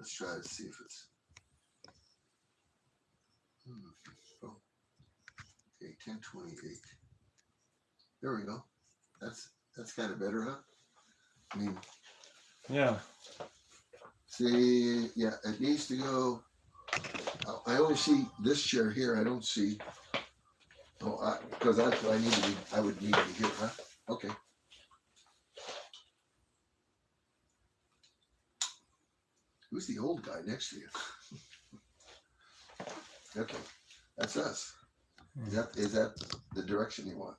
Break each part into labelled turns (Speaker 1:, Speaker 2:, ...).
Speaker 1: Let's try to see if it's. Oh, okay, 1028. There we go. That's kind of better, huh? I mean,
Speaker 2: yeah.
Speaker 1: See, yeah, it needs to go. I only see this chair here. I don't see. Oh, because that's what I need to be. I would need to be here, huh? Okay. Who's the old guy next to you? Okay, that's us. Is that the direction you want?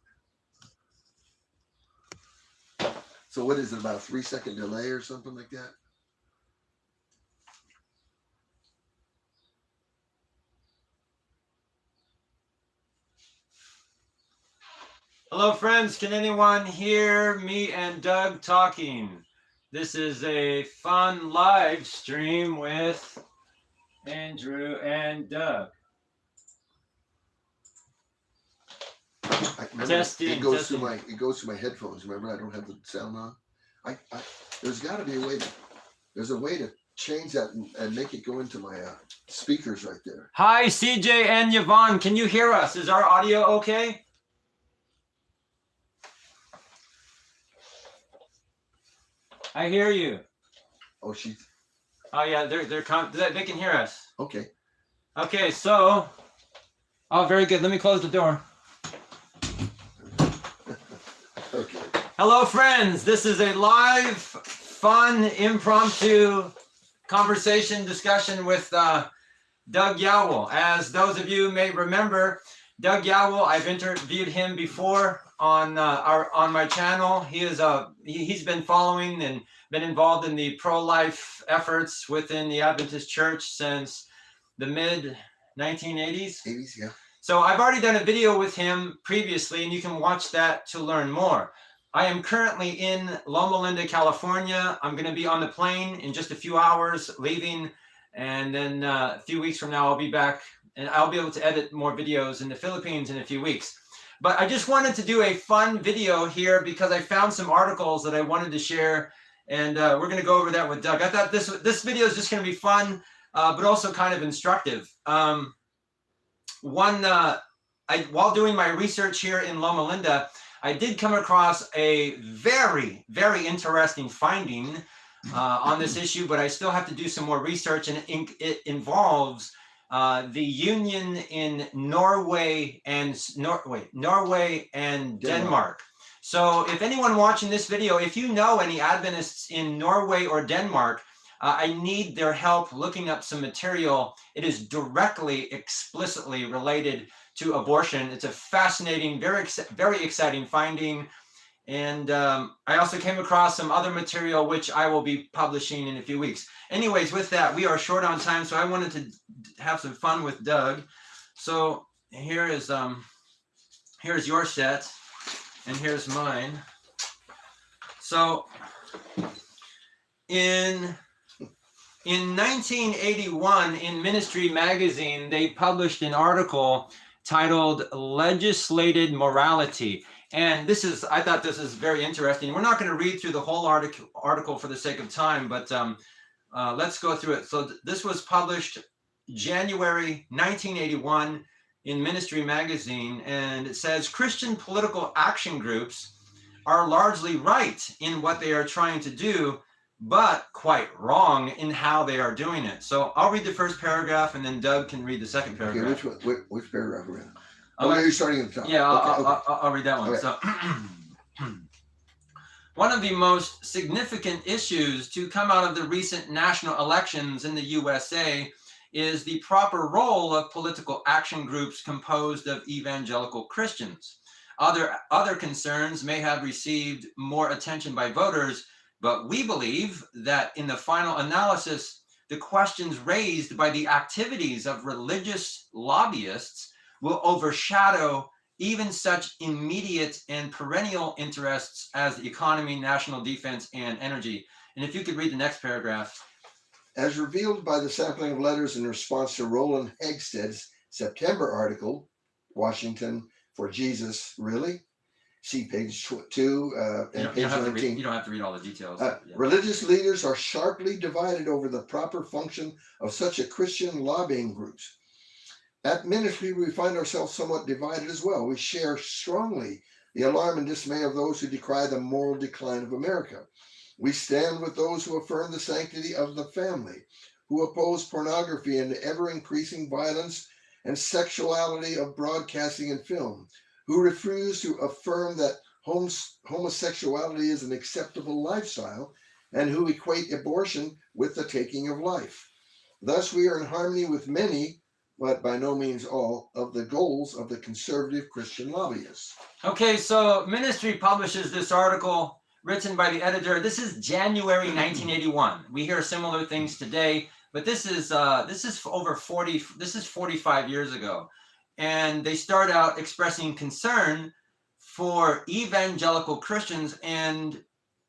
Speaker 1: So what is it, about a 3-second delay or something like that?
Speaker 2: Hello, friends. Can anyone hear me and Doug talking? This is a fun live stream with Andrew and Doug. Testing.
Speaker 1: It goes through my headphones. Remember, I don't have the sound on. There's got to be a way to. There's a way to change that and make it go into my speakers right there.
Speaker 2: Hi, CJ and Yvonne. Can you hear us? Is our audio okay? I hear you.
Speaker 1: Oh,
Speaker 2: Oh yeah, they can hear us.
Speaker 1: Okay.
Speaker 2: Okay, so. Oh, very good. Let me close the door.
Speaker 1: Okay.
Speaker 2: Hello, friends. This is a live, fun, impromptu conversation discussion with Doug Yowell. As those of you may remember, Doug Yowell, I've interviewed him before on my channel. He's been following and been involved in the pro-life efforts within the Adventist Church since the mid 1980s.
Speaker 1: 80s, yeah.
Speaker 2: So I've already done a video with him previously, and you can watch that to learn more. I am currently in Loma Linda, California. I'm going to be on the plane in just a few hours, leaving, and then a few weeks from now I'll be back, and I'll be able to edit more videos in the Philippines in a few weeks. But I just wanted to do a fun video here because I found some articles that I wanted to share, and we're going to go over that with Doug. I thought this video is just going to be fun, but also kind of instructive. While doing my research here in Loma Linda, I did come across a very, very interesting finding on this issue, but I still have to do some more research, and it involves the union in Norway and Denmark. So if anyone watching this video, if you know any Adventists in Norway or Denmark, I need their help looking up some material. It is directly, explicitly related to abortion. It's a fascinating, very exciting finding. And I also came across some other material which I will be publishing in a few weeks. Anyways, with that, we are short on time, so I wanted to have some fun with Doug. So here's your set, and here's mine. So in 1981, in Ministry Magazine, they published an article titled Legislated Morality. And I thought this is very interesting. We're not going to read through the whole article for the sake of time, but let's go through it. So this was published January 1981 in Ministry Magazine, and it says Christian political action groups are largely right in what they are trying to do, but quite wrong in how they are doing it. So I'll read the first paragraph, and then Doug can read the second paragraph.
Speaker 1: Okay, which paragraph are we in? Oh, you're starting at the top.
Speaker 2: Yeah, I'll read that one. Okay. So, one of the most significant issues to come out of the recent national elections in the USA is the proper role of political action groups composed of evangelical Christians. Other concerns may have received more attention by voters, but we believe that in the final analysis, the questions raised by the activities of religious lobbyists will overshadow even such immediate and perennial interests as the economy, national defense, and energy. And if you could read the next paragraph.
Speaker 1: As revealed by the sampling of letters in response to Roland Hegsted's September article, Washington for Jesus, Really? See page 2
Speaker 2: You
Speaker 1: and
Speaker 2: don't,
Speaker 1: page
Speaker 2: have to
Speaker 1: 19.
Speaker 2: read, you don't have to read all the details. Yeah.
Speaker 1: Religious leaders are sharply divided over the proper function of such a Christian lobbying groups. At ministry, we find ourselves somewhat divided as well. We share strongly the alarm and dismay of those who decry the moral decline of America. We stand with those who affirm the sanctity of the family, who oppose pornography and the ever-increasing violence and sexuality of broadcasting and film, who refuse to affirm that homosexuality is an acceptable lifestyle, and who equate abortion with the taking of life. Thus, we are in harmony with many, but by no means all, of the goals of the conservative Christian lobbyists.
Speaker 2: Okay, so Ministry publishes this article written by the editor. This is January 1981. We hear similar things today, but this is over 40. This is 45 years ago, and they start out expressing concern for evangelical Christians, and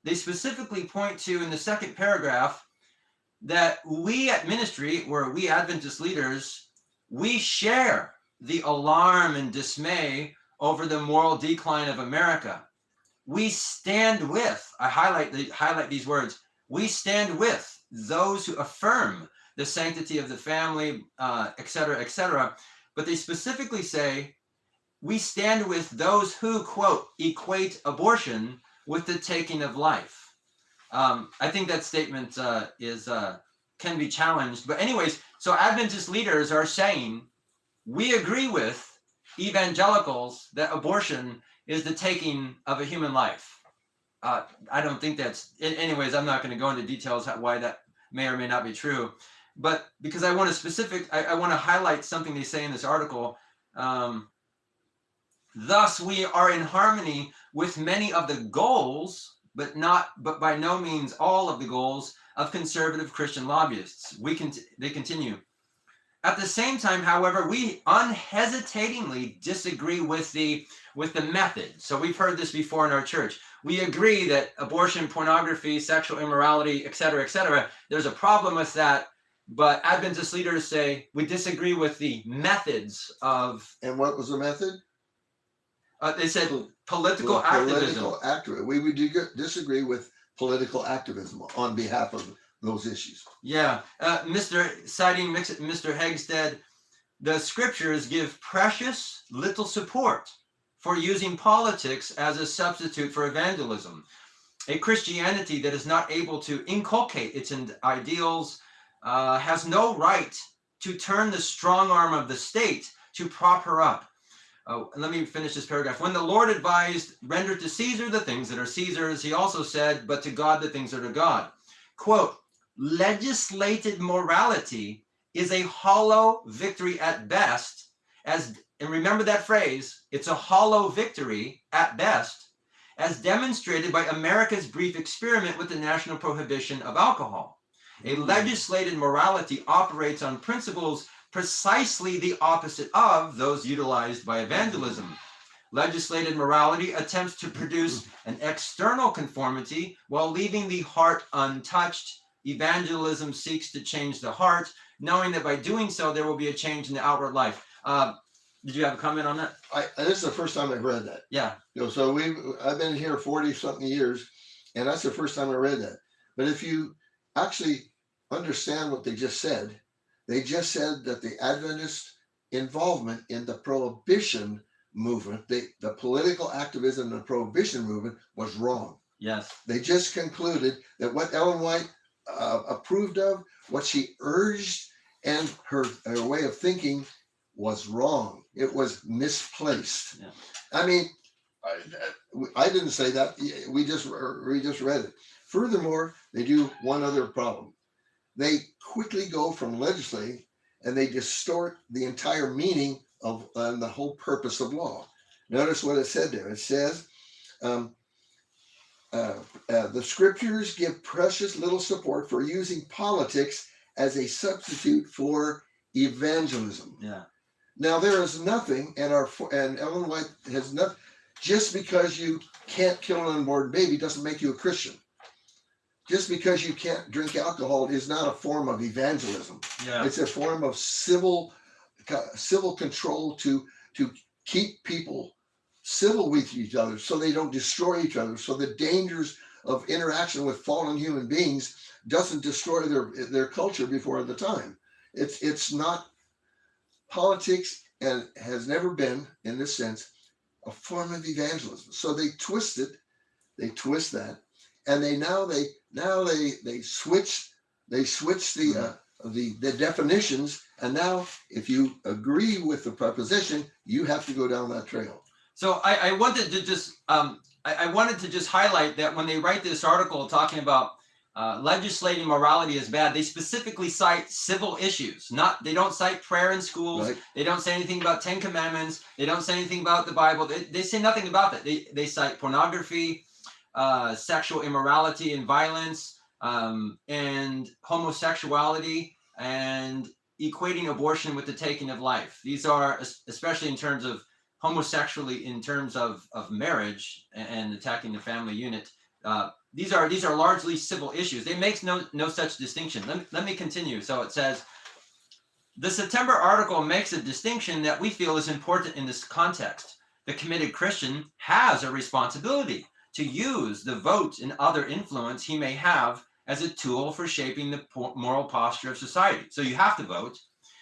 Speaker 2: they specifically point to in the second paragraph that we at Ministry, or we Adventist leaders, we share the alarm and dismay over the moral decline of America. We stand with, I highlight these words, we stand with those who affirm the sanctity of the family, etc., etc. But they specifically say, we stand with those who, quote, equate abortion with the taking of life. I think that statement can be challenged. But anyways, so Adventist leaders are saying, we agree with evangelicals that abortion is the taking of a human life. I don't think that's, anyways, I'm not going to go into details why that may or may not be true. But because I want to highlight something they say in this article. Thus, we are in harmony with many of the goals, but by no means all of the goals of conservative Christian lobbyists. They continue. At the same time, however, we unhesitatingly disagree with the method. So we've heard this before in our church. We agree that abortion, pornography, sexual immorality, etc., there's a problem with that. But Adventist leaders say we disagree with the methods of.
Speaker 1: And what was the method?
Speaker 2: They said political activism.
Speaker 1: Political activism. We would disagree with political activism on behalf of those issues.
Speaker 2: Yeah. Citing Mr. Hegstead, the scriptures give precious little support for using politics as a substitute for evangelism. A Christianity that is not able to inculcate its ideals has no right to turn the strong arm of the state to prop her up. Let me finish this paragraph. When the Lord advised, render to Caesar the things that are Caesar's, he also said, but to God the things that are God. Quote, legislated morality is a hollow victory at best, and remember that phrase, it's a hollow victory at best, as demonstrated by America's brief experiment with the national prohibition of alcohol. A legislated morality operates on principles precisely the opposite of those utilized by evangelism. Legislated morality attempts to produce an external conformity while leaving the heart untouched. Evangelism seeks to change the heart, knowing that by doing so, there will be a change in the outward life. Did you have a comment on that?
Speaker 1: This is the first time I've read that.
Speaker 2: Yeah.
Speaker 1: So I've been here 40-something years, and that's the first time I read that. But if you actually understand what they just said that the Adventist involvement in the prohibition movement, the political activism in the prohibition movement was wrong.
Speaker 2: Yes.
Speaker 1: They just concluded that what Ellen White approved of, what she urged, and her way of thinking was wrong. It was misplaced. Yeah. I mean, I didn't say that. We just read it. Furthermore, they do one other problem. They quickly go from legislating and they distort the entire meaning of the whole purpose of law. Notice what it said there. It says, the scriptures give precious little support for using politics as a substitute for evangelism.
Speaker 2: Yeah.
Speaker 1: Now there is nothing, and Ellen White has nothing. Just because you can't kill an unborn baby doesn't make you a Christian. Just because you can't drink alcohol is not a form of evangelism. Yeah. It's a form of civil control to keep people civil with each other, so they don't destroy each other, so the dangers of interaction with fallen human beings doesn't destroy their culture before the time. It's not politics, and has never been, in this sense, a form of evangelism. So they twist that, and they switch the definitions, and now if you agree with the proposition, you have to go down that trail.
Speaker 2: So I wanted to just I wanted to just highlight that when they write this article talking about legislating morality is bad, they specifically cite civil issues. They don't cite prayer in schools.
Speaker 1: Right.
Speaker 2: They don't say anything about 10 Commandments. They don't say anything about the Bible. They say nothing about that. They cite pornography, sexual immorality and violence, and homosexuality, and equating abortion with the taking of life. These are, especially in terms of homosexuality, in terms of marriage and attacking the family unit. These are largely civil issues. They make no such distinction. Let me continue. So it says, the September article makes a distinction that we feel is important in this context. The committed Christian has a responsibility to use the vote and other influence he may have as a tool for shaping the moral posture of society. So you have to vote.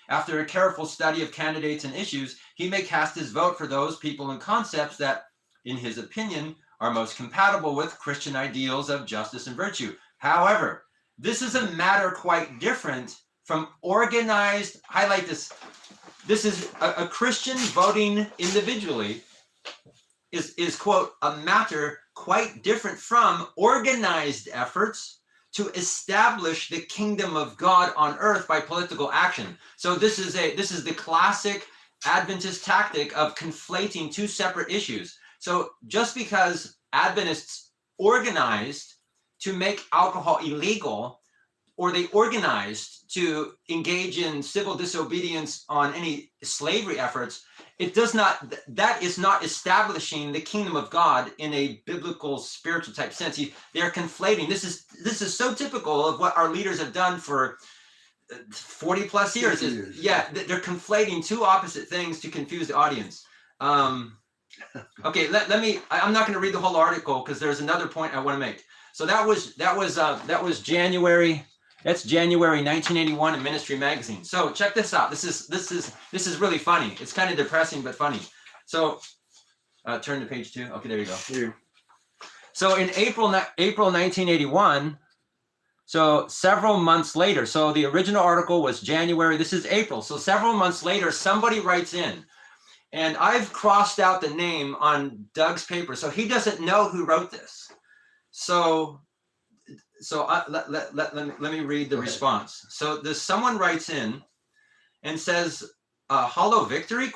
Speaker 2: After a careful study of candidates and issues, he may cast his vote for those people and concepts that, in his opinion, are most compatible with Christian ideals of justice and virtue. However, this is a matter quite different from organized, highlight this, this is a Christian voting individually is, quote, a matter quite different from organized efforts to establish the kingdom of God on earth by political action. So this is the classic Adventist tactic of conflating two separate issues. So just because Adventists organized to make alcohol illegal, or they organized to engage in civil disobedience on any slavery efforts, that is not establishing the kingdom of God in a biblical spiritual type sense. They're conflating. This is so typical of what our leaders have done for 40 plus years. Yeah, they're conflating two opposite things to confuse the audience. Okay, let me. I'm not going to read the whole article because there's another point I want to make. So that was January. That's January 1981 in Ministry Magazine. So check this out. This is really funny. It's kind of depressing but funny. So turn to page 2. Okay, there you go.
Speaker 1: Here.
Speaker 2: So in April 1981. So several months later. So the original article was January. This is April. So several months later, somebody writes in. And I've crossed out the name on Doug's paper, so he doesn't know who wrote this. So let me read the response. So someone writes in and says, "Hollow victory? ?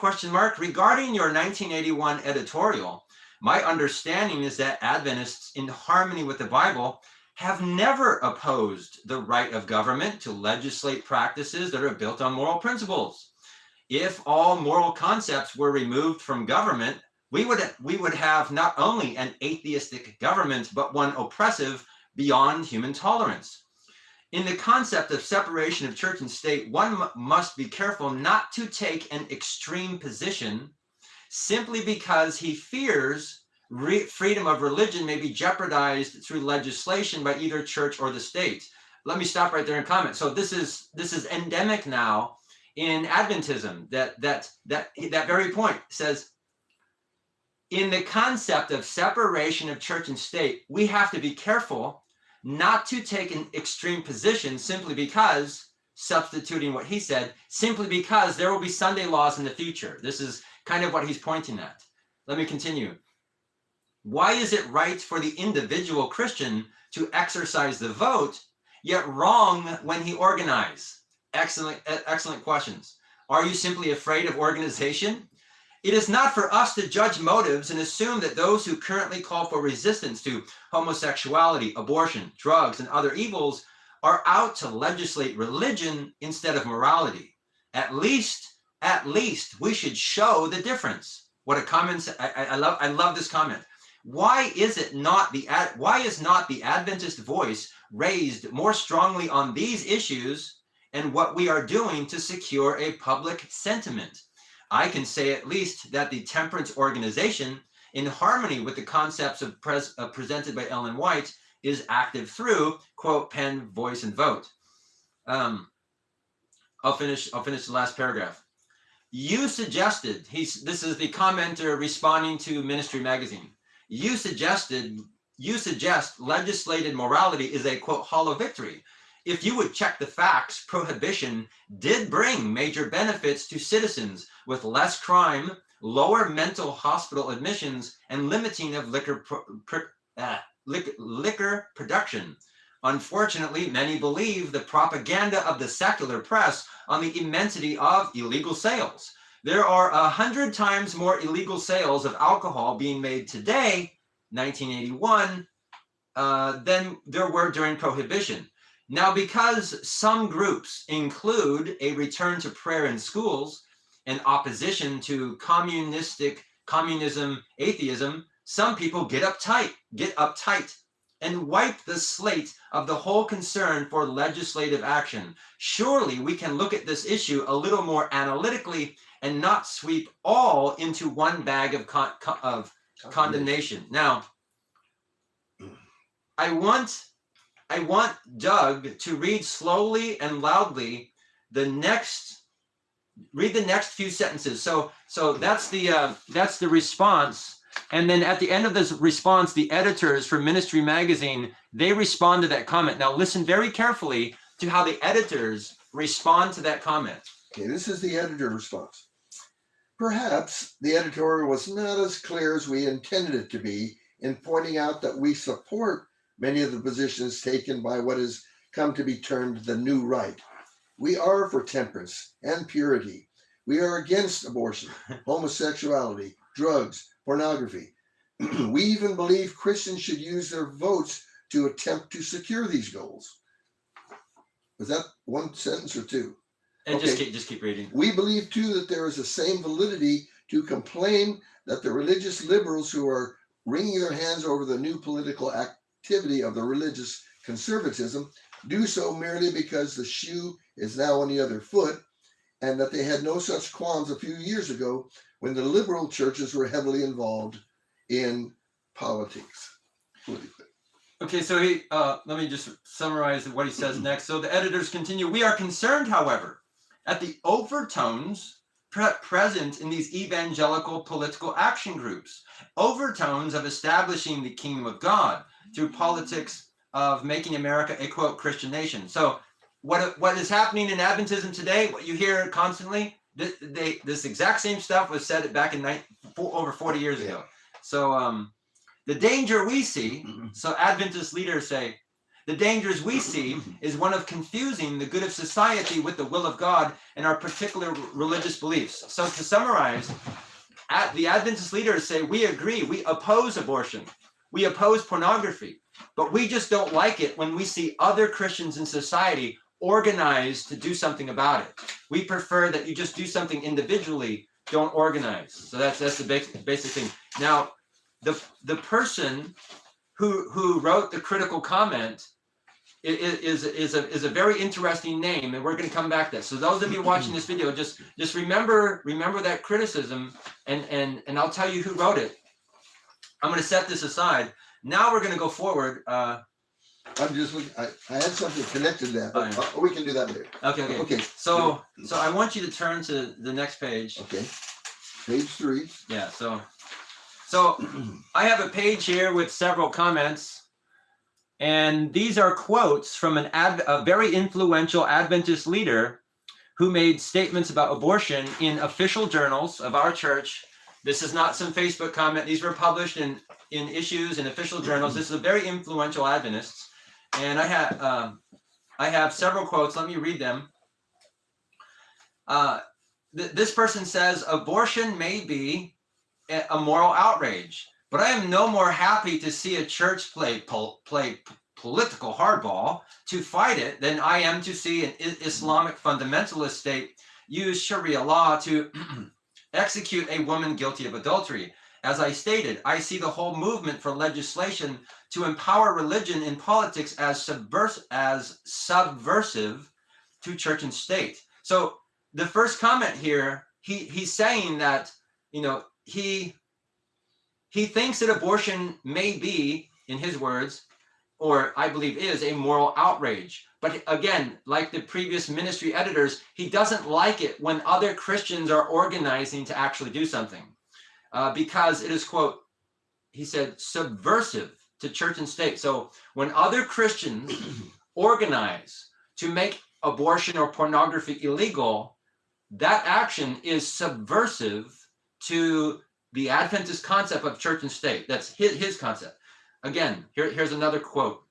Speaker 2: Regarding your 1981 editorial, my understanding is that Adventists, in harmony with the Bible, have never opposed the right of government to legislate practices that are built on moral principles. If all moral concepts were removed from government, we would have not only an atheistic government, but one oppressive beyond human tolerance. In the concept of separation of church and state, one must be careful not to take an extreme position simply because he fears freedom of religion may be jeopardized through legislation by either church or the state." Let me stop right there and comment. So this is endemic now in Adventism, that very point says, in the concept of separation of church and state, we have to be careful not to take an extreme position simply because, substituting what he said, simply because there will be Sunday laws in the future. This is kind of what he's pointing at. Let me continue. Why is it right for the individual Christian to exercise the vote, yet wrong when he organizes? Excellent questions. Are you simply afraid of organization? It is not for us to judge motives and assume that those who currently call for resistance to homosexuality, abortion, drugs, and other evils are out to legislate religion instead of morality. At least we should show the difference. What a comment! I love this comment. Why is not the Adventist voice raised more strongly on these issues and what we are doing to secure a public sentiment? I can say at least that the temperance organization in harmony with the concepts presented by Ellen White, is active through, quote, pen, voice, and vote. I'll finish the last paragraph. You suggested, this is the commenter responding to Ministry Magazine. You suggest legislated morality is a, quote, hollow victory. If you would check the facts, prohibition did bring major benefits to citizens with less crime, lower mental hospital admissions, and limiting of liquor production. Unfortunately, many believe the propaganda of the secular press on the immensity of illegal sales. There are 100 times more illegal sales of alcohol being made today, 1981, than there were during Prohibition. Now, because some groups include a return to prayer in schools and opposition to communism, atheism, some people get uptight and wipe the slate of the whole concern for legislative action. Surely we can look at this issue a little more analytically and not sweep all into one bag of condemnation. Now, I want Doug to read slowly and loudly the next few sentences. So that's the response. And then at the end of this response, the editors for Ministry Magazine, they respond to that comment. Now listen very carefully to how the editors respond to that comment.
Speaker 1: Okay, this is the editor response. Perhaps the editorial was not as clear as we intended it to be in pointing out that we support many of the positions taken by what has come to be termed the new right. We are for temperance and purity. We are against abortion, homosexuality, drugs, pornography. We even believe Christians should use their votes to attempt to secure these goals. Was that one sentence or two?
Speaker 2: And
Speaker 1: okay.
Speaker 2: just keep reading.
Speaker 1: We believe too that there is the same validity to complain that the religious liberals who are wringing their hands over the new political activity of the religious conservatism do so merely because the shoe is now on the other foot, and that they had no such qualms a few years ago when the liberal churches were heavily involved in politics.
Speaker 2: Okay, so let me just summarize what he says next. So the editors continue. We are concerned, however, at the overtones present in these evangelical political action groups, overtones of establishing the kingdom of God through politics of making America a, quote, Christian nation. So what is happening in Adventism today, what you hear constantly, this exact same stuff was said back in over 40 years ago. So the danger we see, so Adventist leaders say, the dangers we see is one of confusing the good of society with the will of God and our particular religious beliefs. So to summarize, the Adventist leaders say, we agree, we oppose abortion, we oppose pornography, but we just don't like it when we see other Christians in society organized to do something about it. We prefer that you just do something individually, don't organize. So that's the basic thing. Now, the person who wrote the critical comment is a very interesting name, and we're going to come back to that. So those of you watching this video, just remember that criticism, and I'll tell you who wrote it. I'm going to set this aside. Now we're going to go forward.
Speaker 1: I'm just looking. I had something connected to that, but we can do that later.
Speaker 2: Okay. So I want you to turn to the next page.
Speaker 1: Okay. Page 3.
Speaker 2: Yeah. So I have a page here with several comments, and these are quotes from a very influential Adventist leader who made statements about abortion in official journals of our church. This is not some Facebook comment. These were published in issues in official journals. This is a very influential Adventist. And I have several quotes. Let me read them. This person says, abortion may be a moral outrage, but I am no more happy to see a church play political hardball to fight it than I am to see an Islamic fundamentalist state use Sharia law to execute a woman guilty of adultery. As I stated, I see the whole movement for legislation to empower religion in politics as subversive to church and state. So the first comment here, he's saying that, he He thinks that abortion may be, in his words, or I believe is, a moral outrage. But again, like the previous ministry editors, he doesn't like it when other Christians are organizing to actually do something, because it is, quote, he said, subversive to church and state. So when other Christians organize to make abortion or pornography illegal, that action is subversive to the Adventist concept of church and state. That's his concept. Again, here's another quote.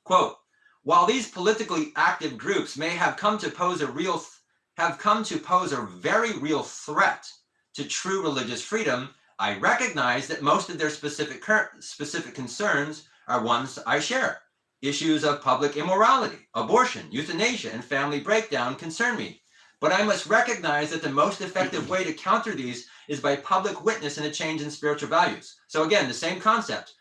Speaker 2: Quote, while these politically active groups may have come to pose a very real threat to true religious freedom, I recognize that most of their specific concerns are ones I share. Issues of public immorality, abortion, euthanasia, and family breakdown concern me. But I must recognize that the most effective way to counter these is by public witness and a change in spiritual values. So again, the same concept.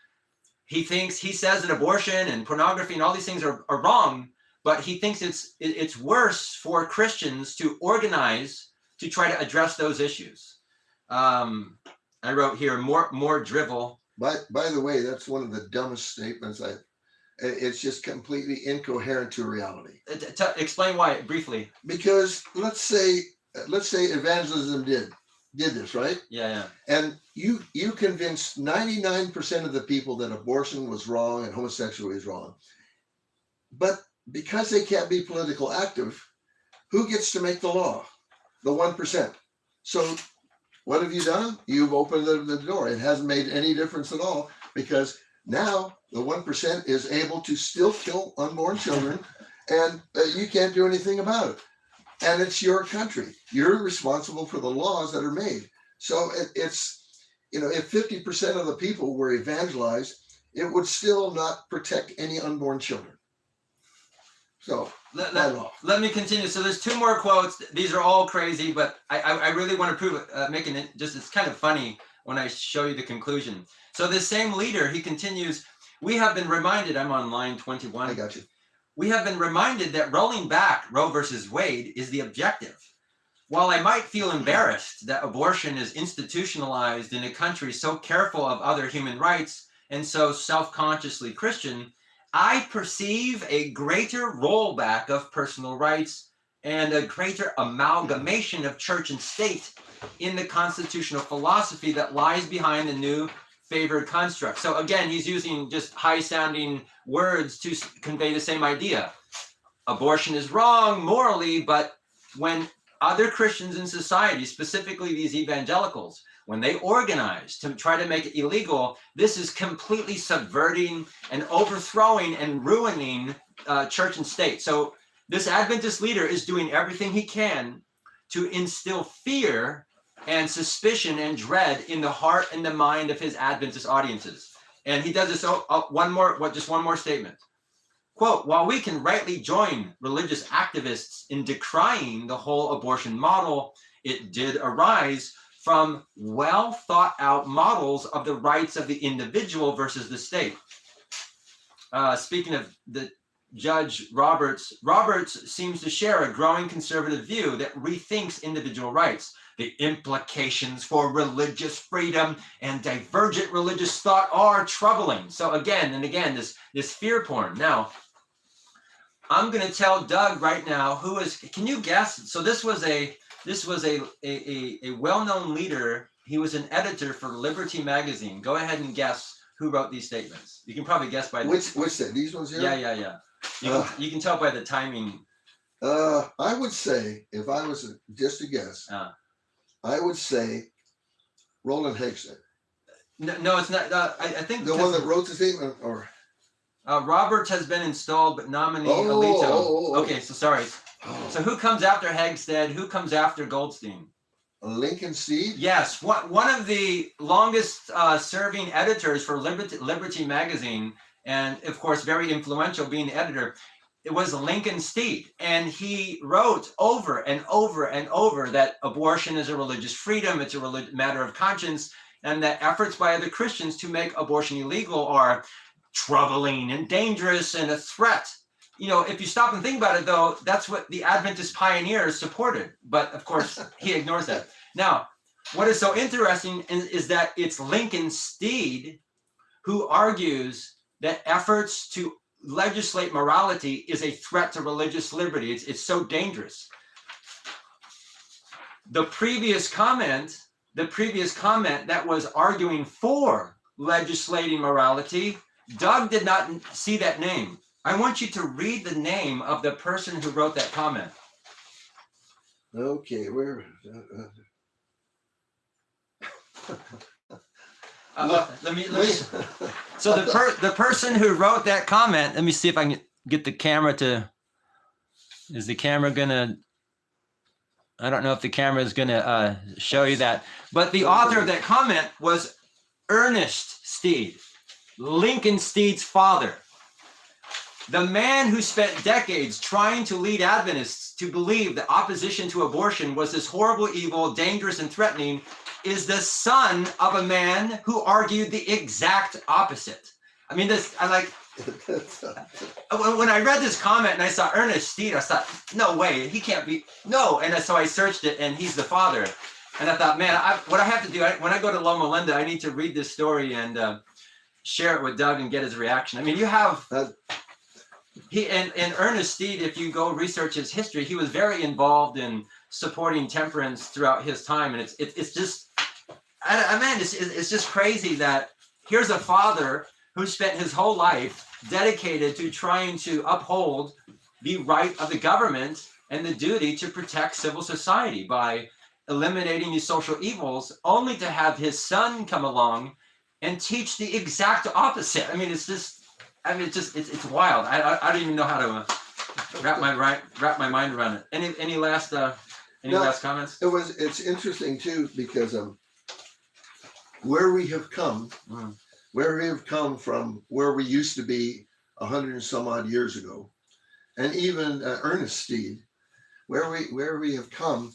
Speaker 2: He says that abortion and pornography and all these things are wrong, but he thinks it's worse for Christians to organize to try to address those issues. I wrote here, more drivel.
Speaker 1: By the way, that's one of the dumbest statements. It's just completely incoherent to reality.
Speaker 2: Explain why briefly.
Speaker 1: Because let's say evangelism did this, right?
Speaker 2: Yeah.
Speaker 1: And you convinced 99% of the people that abortion was wrong and homosexuality is wrong. But because they can't be political active, who gets to make the law? The 1%. So what have you done? You've opened the door. It hasn't made any difference at all, because now the 1% is able to still kill unborn children, and you can't do anything about it. And it's your country. You're responsible for the laws that are made. So it's, if 50% of the people were evangelized, it would still not protect any unborn children. So
Speaker 2: let me continue. So there's two more quotes. These are all crazy, but I really want to prove it, making it just, it's kind of funny when I show you the conclusion. So this same leader, he continues, we have been reminded, I'm on line 21.
Speaker 1: I got you.
Speaker 2: We have been reminded that rolling back Roe versus Wade is the objective. While I might feel embarrassed that abortion is institutionalized in a country so careful of other human rights and so self-consciously Christian, I perceive a greater rollback of personal rights and a greater amalgamation of church and state in the constitutional philosophy that lies behind the new favored construct. So again, he's using just high-sounding words to convey the same idea. Abortion is wrong morally, but when other Christians in society, specifically these evangelicals, when they organize to try to make it illegal, this is completely subverting and overthrowing and ruining church and state. So this Adventist leader is doing everything he can to instill fear and suspicion and dread in the heart and the mind of his Adventist audiences. And he does this, just one more statement. Quote, while we can rightly join religious activists in decrying the whole abortion model, it did arise from well thought out models of the rights of the individual versus the state. Speaking of the Judge Roberts seems to share a growing conservative view that rethinks individual rights. The implications for religious freedom and divergent religious thought are troubling. So again and again, this fear porn. Now, I'm going to tell Doug right now can you guess? So this was a well-known leader. He was an editor for Liberty magazine. Go ahead and guess who wrote these statements. You can probably guess by
Speaker 1: which these ones here?
Speaker 2: Yeah. You can tell by the timing.
Speaker 1: I would say, if I was just to guess, I would say Roland Hagstead.
Speaker 2: No, it's not. I think
Speaker 1: the one that wrote the statement, or
Speaker 2: Roberts has been installed, but nominee Alito. Okay, so sorry. So who comes after Hagstead? Who comes after Goldstein?
Speaker 1: Lincoln Steed?
Speaker 2: Yes, one of the longest serving editors for Liberty magazine, and of course very influential being the editor. It was Lincoln Steed, and he wrote over and over and over that abortion is a religious freedom, it's a matter of conscience, and that efforts by other Christians to make abortion illegal are troubling and dangerous and a threat. If you stop and think about it, though, that's what the Adventist pioneers supported. But of course, he ignores that. Now, what is so interesting is that it's Lincoln Steed who argues that efforts to legislate morality is a threat to religious liberty. It's so dangerous. The previous comment that was arguing for legislating morality, Doug did not see that name. I want you to read the name of the person who wrote that comment.
Speaker 1: Okay, where?
Speaker 2: Let me. So the person who wrote that comment. Let me see if I can get the camera to. Is the camera gonna? I don't know if the camera is gonna show you that. But the author of that comment was Ernest Steed, Lincoln Steed's father. The man who spent decades trying to lead Adventists to believe that opposition to abortion was this horrible evil, dangerous, and threatening, is the son of a man who argued the exact opposite. I mean, when I read this comment and I saw Ernest Steed, I thought, no way, he can't be, no. And so I searched it, and he's the father. And I thought, man, what I have to do, when I go to Loma Linda, I need to read this story and share it with Doug and get his reaction. I mean, you have... And Ernest Steed, if you go research his history, he was very involved in supporting temperance throughout his time, and it's just, it's just crazy that here's a father who spent his whole life dedicated to trying to uphold the right of the government and the duty to protect civil society by eliminating these social evils, only to have his son come along and teach the exact opposite. I mean, it's wild. I don't even know how to wrap my mind around it. Any last comments?
Speaker 1: It's interesting too, because where we have come from where we used to be 100 and some odd years ago, and even Ernest Steed, where we have come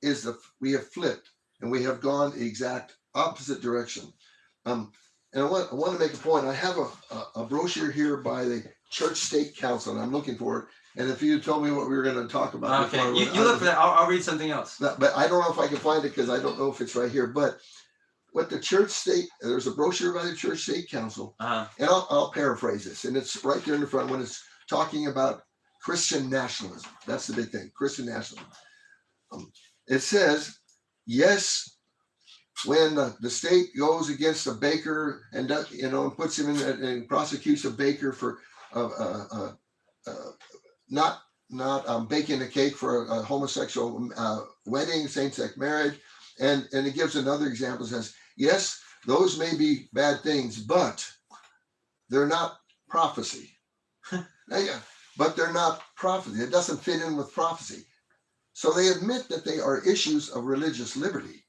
Speaker 1: is we have flipped, and we have gone the exact opposite direction. And I want to make a point. I have a brochure here by the Church State Council, and I'm looking for it. And if you told me what we were going to talk about,
Speaker 2: okay, you look for that. I'll read something else.
Speaker 1: But I don't know if I can find it, because I don't know if it's right here. But what the Church State, there's a brochure by the Church State Council, and I'll paraphrase this, and it's right there in the front when it's talking about Christian nationalism. That's the big thing, Christian nationalism. It says, yes, when the state goes against a baker and puts him in and prosecutes a baker for not baking a cake for a homosexual wedding, same-sex marriage, and it gives another example. It says, yes, those may be bad things, but they're not prophecy. But they're not prophecy. It doesn't fit in with prophecy. So they admit that they are issues of religious liberty.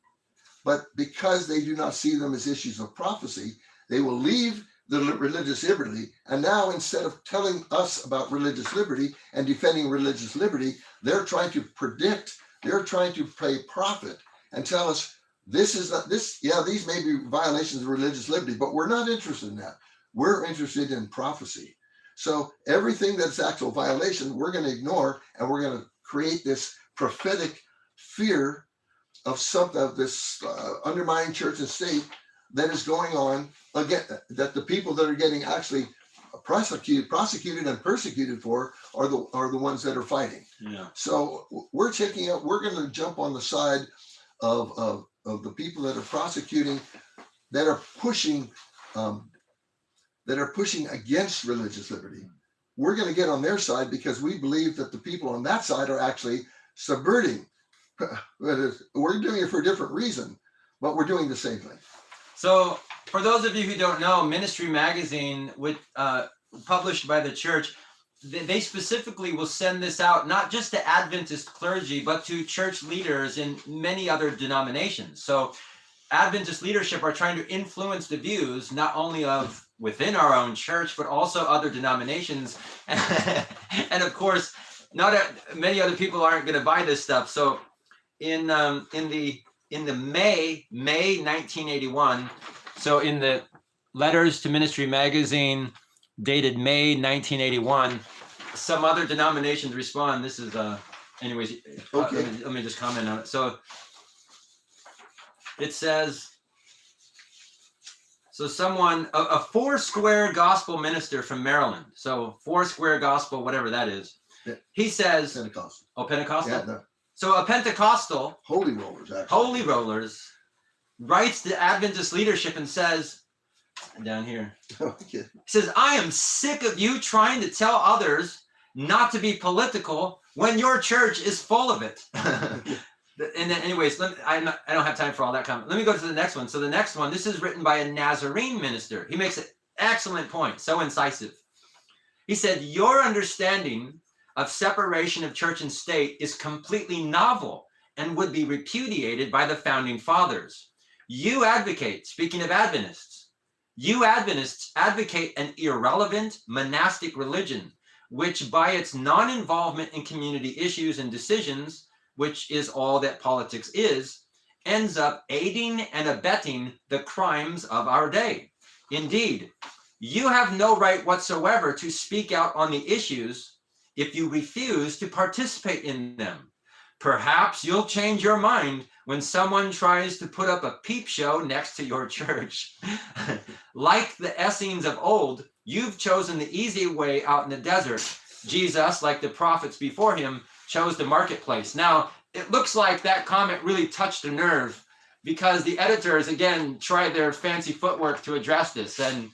Speaker 1: But because they do not see them as issues of prophecy, they will leave the religious liberty. And now, instead of telling us about religious liberty and defending religious liberty, they're trying to predict, they're trying to play prophet and tell us these may be violations of religious liberty, but we're not interested in that. We're interested in prophecy. So everything that's actual violation, we're going to ignore, and we're going to create this prophetic fear of something of this undermining church and state that is going on again, that the people that are getting actually prosecuted and persecuted for are the ones that are fighting.
Speaker 2: Yeah.
Speaker 1: So we're going to jump on the side of the people that are prosecuting, that are pushing against religious liberty. We're going to get on their side because we believe that the people on that side are actually subverting. We're doing it for a different reason, but we're doing the same thing.
Speaker 2: So for those of you who don't know, Ministry Magazine, published by the church, they specifically will send this out not just to Adventist clergy, but to church leaders in many other denominations. So Adventist leadership are trying to influence the views not only of within our own church, but also other denominations. And of course, many other people aren't going to buy this stuff. So in the May 1981, so in the letters to Ministry Magazine dated May 1981, some other denominations respond. This is anyways, okay. Let me just comment on it. So It says, so someone, a Foursquare gospel minister from Maryland, so Foursquare gospel, whatever that is,
Speaker 1: Yeah.
Speaker 2: He says,
Speaker 1: Pentecostal.
Speaker 2: oh, Pentecostal?
Speaker 1: Yeah, no.
Speaker 2: So a Pentecostal,
Speaker 1: Holy Rollers, actually.
Speaker 2: Holy Rollers, writes to Adventist leadership and says, down here,
Speaker 1: Okay.
Speaker 2: he says, I am sick of you trying to tell others not to be political when your church is full of it. And then anyways, I don't have time for all that comment. Let me go to the next one. So the next one, this is written by a Nazarene minister. He makes an excellent point, so incisive. He said, your understanding of separation of church and state is completely novel and would be repudiated by the founding fathers. You advocate, speaking of Adventists, you Adventists advocate an irrelevant monastic religion, which by its non-involvement in community issues and decisions, which is all that politics is, ends up aiding and abetting the crimes of our day. Indeed, you have no right whatsoever to speak out on the issues if you refuse to participate in them. Perhaps you'll change your mind when someone tries to put up a peep show next to your church. Like the Essenes of old, you've chosen the easy way out in the desert. Jesus, like the prophets before him, chose the marketplace. Now, it looks like that comment really touched a nerve because the editors, again, tried their fancy footwork to address this. And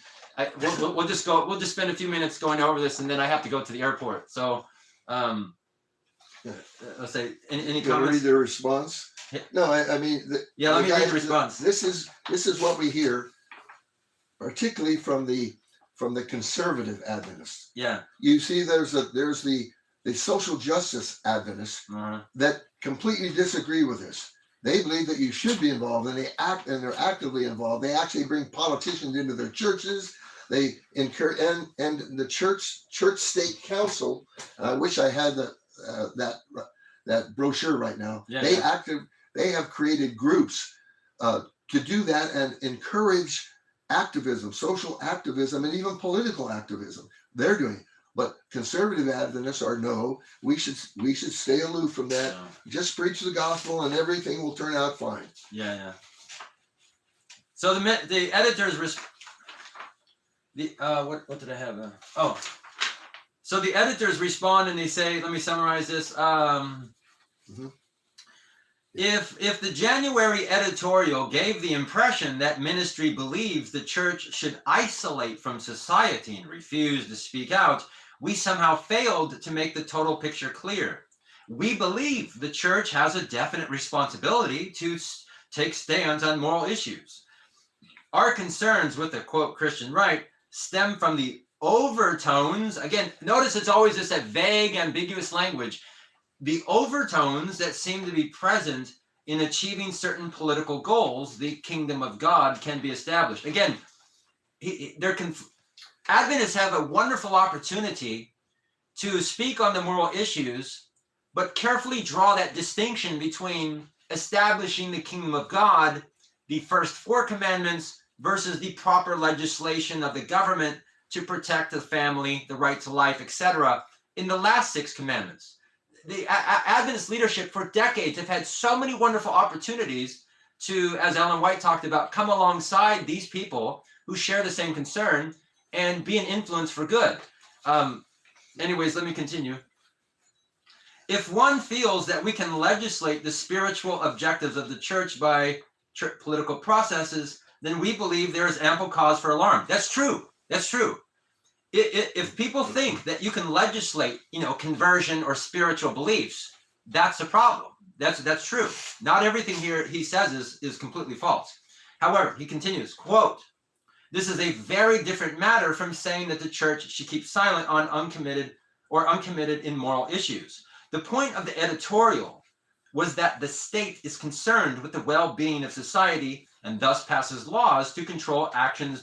Speaker 2: we'll just spend a few minutes going over this, and then I have to go to the airport. So, let's say, any comments?
Speaker 1: Read the response? No, I mean...
Speaker 2: let me read the response.
Speaker 1: This is what we hear, particularly from the conservative Adventists.
Speaker 2: Yeah.
Speaker 1: You see, there's the social justice Adventists that completely disagree with this. They believe that you should be involved, and they're actively involved. They actually bring politicians into their churches. They encourage, and the church state council. I wish I had that brochure right now.
Speaker 2: Yeah,
Speaker 1: They have created groups to do that and encourage activism, social activism, and even political activism. They're doing it. But conservative Adventists are no. We should stay aloof from that. Yeah. Just preach the gospel, and everything will turn out fine.
Speaker 2: Yeah. So the editors what did I have? So the editors respond and they say, let me summarize this. If the January editorial gave the impression that ministry believes the church should isolate from society and refuse to speak out, we somehow failed to make the total picture clear. We believe the church has a definite responsibility to take stands on moral issues. Our concerns with the quote Christian right stem from the overtones. Again, notice it's always just that vague, ambiguous language. The overtones that seem to be present in achieving certain political goals, the kingdom of God can be established. Again, Adventists have a wonderful opportunity to speak on the moral issues, but carefully draw that distinction between establishing the kingdom of God, the first 4 commandments, versus the proper legislation of the government to protect the family, the right to life, etc., in the last 6 commandments. The Adventist leadership for decades have had so many wonderful opportunities to, as Ellen White talked about, come alongside these people who share the same concern and be an influence for good. Anyways, let me continue. If one feels that we can legislate the spiritual objectives of the church by political processes, then we believe there is ample cause for alarm. That's true. That's true. If people think that you can legislate, conversion or spiritual beliefs, that's a problem. That's true. Not everything here he says is completely false. However, he continues, quote, this is a very different matter from saying that the church should keep silent on uncommitted in moral issues. The point of the editorial was that the state is concerned with the well-being of society and thus passes laws to control actions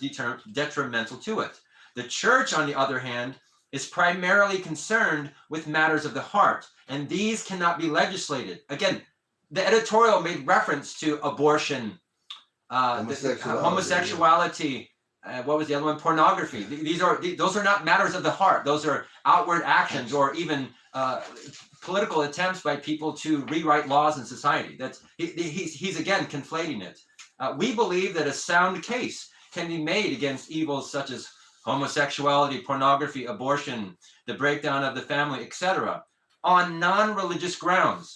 Speaker 2: detrimental to it. The church, on the other hand, is primarily concerned with matters of the heart, and these cannot be legislated. Again, the editorial made reference to abortion, homosexuality, what was the other one? Pornography. Those are not matters of the heart. Those are outward actions or even political attempts by people to rewrite laws in society. He's again conflating it. We believe that a sound case can be made against evils such as homosexuality, pornography, abortion, the breakdown of the family, etc., on non-religious grounds.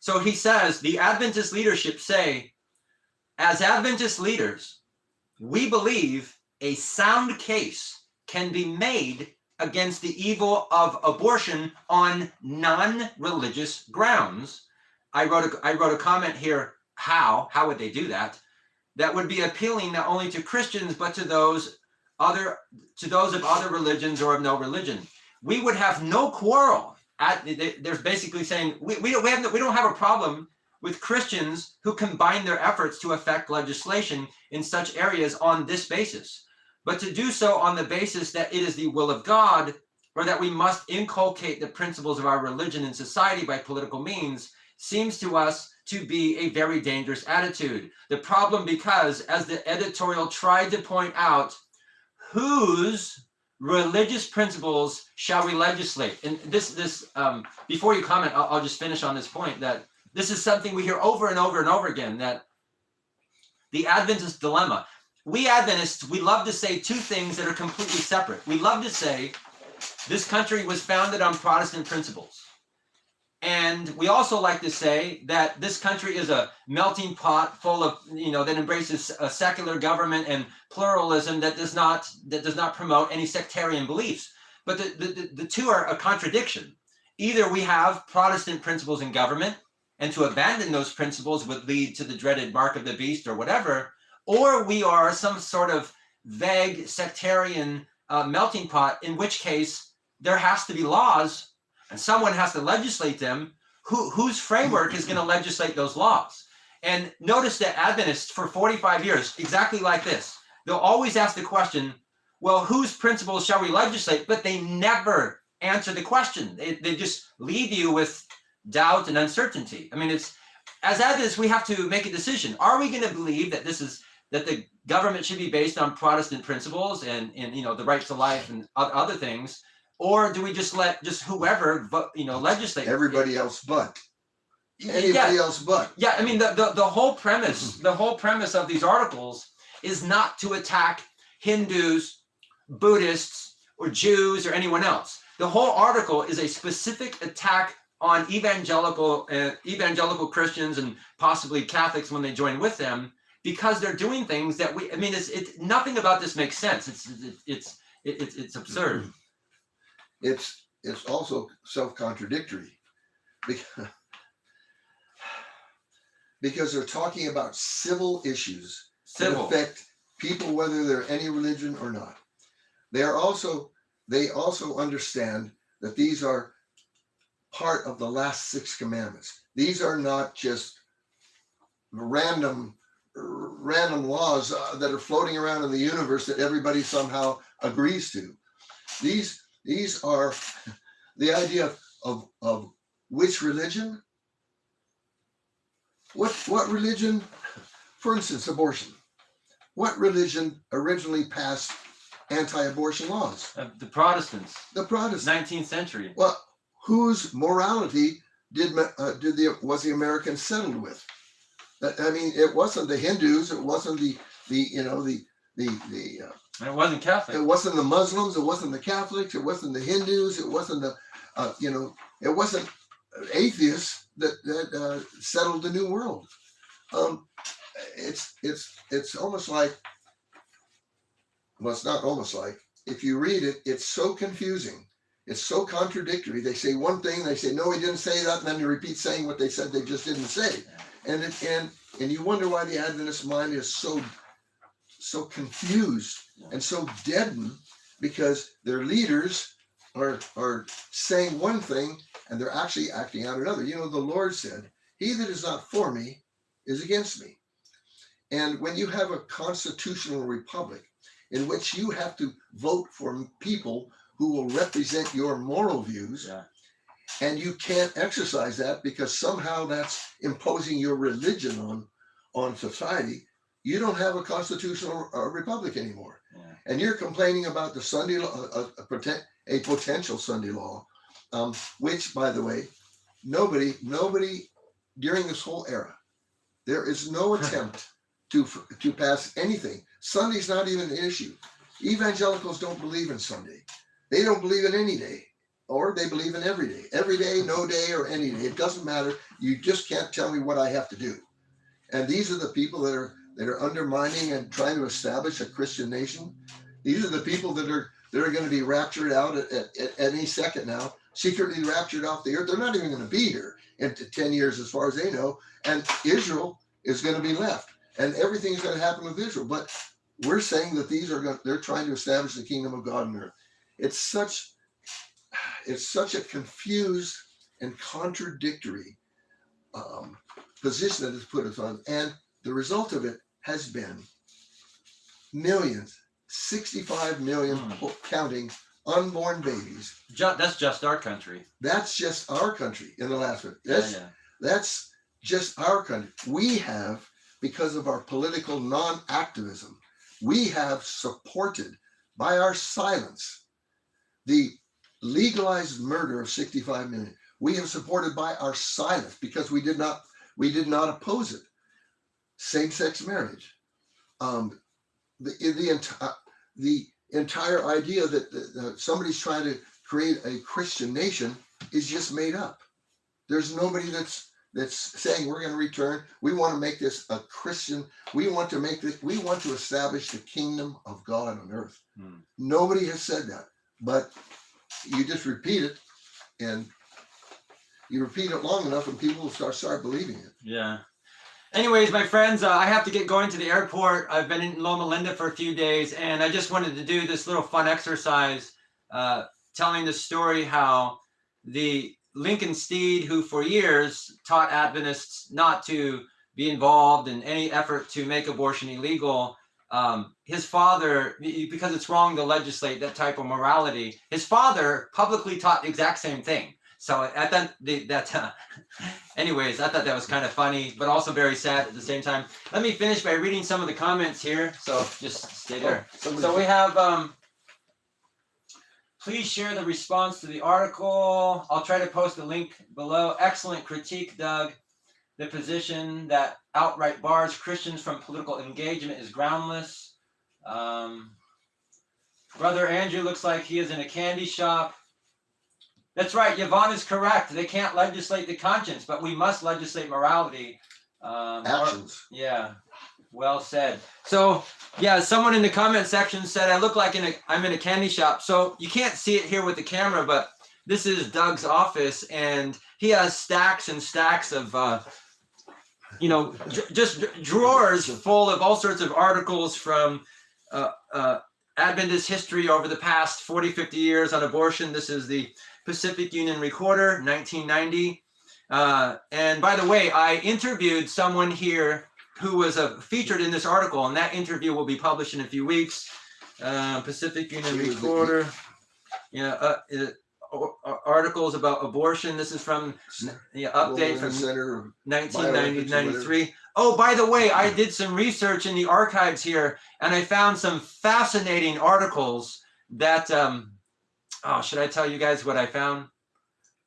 Speaker 2: So he says, the Adventist leadership say, as Adventist leaders, we believe a sound case can be made against the evil of abortion on non-religious grounds. I wrote a comment here. How would they do that? That would be appealing not only to Christians but to those of other religions or of no religion. We would have no quarrel. They're basically saying we don't have a problem with Christians who combine their efforts to affect legislation in such areas on this basis. But to do so on the basis that it is the will of God, or that we must inculcate the principles of our religion in society by political means, seems to us to be a very dangerous attitude. The problem because, as the editorial tried to point out, whose religious principles shall we legislate? And this before you comment, I'll just finish on this point, that this is something we hear over and over and over again, that the Adventist dilemma. We Adventists, we love to say two things that are completely separate. We love to say this country was founded on Protestant principles. And we also like to say that this country is a melting pot full of, that embraces a secular government and pluralism that does not promote any sectarian beliefs. But the two are a contradiction. Either we have Protestant principles in government, and to abandon those principles would lead to the dreaded mark of the beast or whatever, or we are some sort of vague sectarian melting pot, in which case there has to be laws and someone has to legislate them. Whose framework is going to legislate those laws? And notice that Adventists for 45 years, exactly like this, they'll always ask the question, well, whose principles shall we legislate? But they never answer the question. They just leave you with doubt and uncertainty. I mean, as Adventists, we have to make a decision. Are we going to believe that that the government should be based on Protestant principles and the right to life and other things? Or do we just let whoever legislate?
Speaker 1: Everybody else but. Anybody else but.
Speaker 2: Yeah, I mean the whole premise of these articles is not to attack Hindus, Buddhists, or Jews or anyone else. The whole article is a specific attack on evangelical Christians and possibly Catholics when they join with them, because they're doing things that it's nothing about this makes sense. It's absurd.
Speaker 1: It's also self-contradictory because they're talking about civil issues that affect people whether they're any religion or not. They also understand that these are part of the last 6 commandments. These are not just random laws that are floating around in the universe that everybody somehow agrees to. These are the idea of which religion? What religion? For instance, abortion. What religion originally passed anti-abortion laws?
Speaker 2: The Protestants.
Speaker 1: The Protestants.
Speaker 2: 19th century.
Speaker 1: Well, whose morality was the Americans settled with? I mean, it wasn't the Hindus. It wasn't the
Speaker 2: And it wasn't Catholic.
Speaker 1: It wasn't the Muslims. It wasn't the Catholics. It wasn't the Hindus. It wasn't it wasn't atheists that settled the New World. It's almost like, well, it's not almost like. If you read it, it's so confusing. It's so contradictory. They say one thing, they say no, he didn't say that, and then they repeat saying what they said they just didn't say. And you wonder why the Adventist mind is so confused and so deadened, because their leaders are saying one thing and they're actually acting out another. The Lord said, "He that is not for me is against me." And when you have a constitutional republic in which you have to vote for people who will represent your moral views, and you can't exercise that because somehow that's imposing your religion on society, you don't have a constitutional republic anymore. And you're complaining about the Sunday law, a potential Sunday law, which, by the way, nobody during this whole era There is no attempt to pass anything. Sunday's not even an issue. Evangelicals don't believe in Sunday. They don't believe in any day, or they believe in every day. Every day, no day, or any day. It doesn't matter. You just can't tell me what I have to do. And these are the people that are undermining and trying to establish a Christian nation. These are the people that are going to be raptured out at any second now, secretly raptured off the earth. They're not even going to be here in 10 years as far as they know. And Israel is going to be left. And everything's going to happen with Israel. But we're saying that they're trying to establish the kingdom of God on earth. It's such a confused and contradictory position that it's put us on. And the result of it has been millions, 65 million counting, unborn babies.
Speaker 2: That's just our country.
Speaker 1: That's just our country in the last one. That's just our country. We have, because of our political non-activism, we have supported by our silence the legalized murder of 65 million. We have supported by our silence because we did not oppose it. Same-sex marriage. The entire idea that somebody's trying to create a Christian nation is just made up. There's nobody that's saying we're going to return. We want to make this a Christian. We want to establish the kingdom of God on earth. Nobody has said that, but you just repeat it, and you repeat it long enough, and people will start believing it.
Speaker 2: Yeah. Anyways, my friends, I have to get going to the airport. I've been in Loma Linda for a few days, and I just wanted to do this little fun exercise, telling the story how the Lincoln Steed, who for years taught Adventists not to be involved in any effort to make abortion illegal, his father, because it's wrong to legislate that type of morality, his father publicly taught the exact same thing. So anyways, I thought that was kind of funny, but also very sad at the same time. Let me finish by reading some of the comments here. So just stay there. So we have, please share the response to the article. I'll try to post a link below. Excellent critique, Doug. The position that outright bars Christians from political engagement is groundless. Brother Andrew looks like he is in a candy shop. That's right. Yvonne is correct. They can't legislate the conscience, but we must legislate morality.
Speaker 1: Actions.
Speaker 2: Yeah. Well said. So, yeah, someone in the comment section said I look like I'm in a candy shop. So you can't see it here with the camera, but this is Doug's office, and he has stacks and stacks of, just drawers full of all sorts of articles from Adventist history over the past 40, 50 years on abortion. This is the Pacific Union Recorder, 1990. And by the way, I interviewed someone here who was featured in this article, and that interview will be published in a few weeks. Pacific Union Recorder, articles about abortion. This is from the update from 1993. Oh, by the way, I did some research in the archives here, and I found some fascinating articles that, should I tell you guys what I found?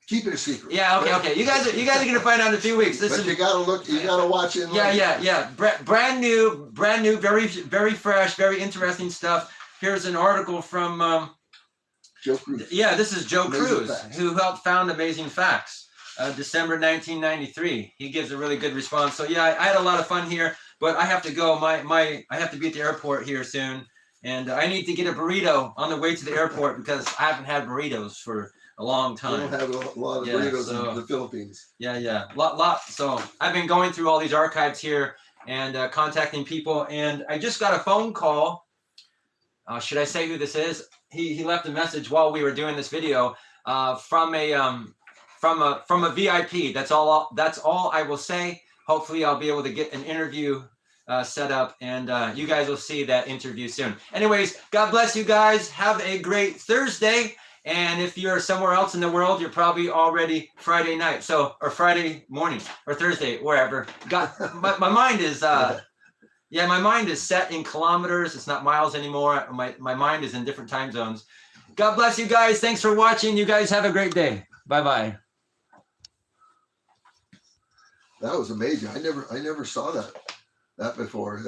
Speaker 1: Keep it a secret.
Speaker 2: Yeah, okay. You guys are gonna find out in a few weeks.
Speaker 1: But you gotta look. You gotta watch it.
Speaker 2: Yeah. Brand new, very, very fresh, very interesting stuff. Here's an article from
Speaker 1: Joe Cruz.
Speaker 2: Yeah, this is Joe
Speaker 1: Amazing
Speaker 2: Cruz,
Speaker 1: Facts.
Speaker 2: who helped found Amazing Facts, December 1993. He gives a really good response. So yeah, I had a lot of fun here, but I have to go. I have to be at the airport here soon, and I need to get a burrito on the way to the airport because I haven't had burritos for a long time.
Speaker 1: We don't have a lot of burritos in the Philippines.
Speaker 2: Yeah. Lot. So I've been going through all these archives here and contacting people, and I just got a phone call. Should I say who this is? He left a message while we were doing this video from a VIP. That's all I will say. Hopefully I'll be able to get an interview set up, and you guys will see that interview soon. Anyways, God bless you guys. Have a great Thursday. And if you're somewhere else in the world, you're probably already Friday night. Or Friday morning or Thursday, wherever. My mind is my mind is set in kilometers. It's not miles anymore. My mind is in different time zones. God bless you guys. Thanks for watching. You guys have a great day. Bye-bye.
Speaker 1: That was amazing. I never saw that before. That was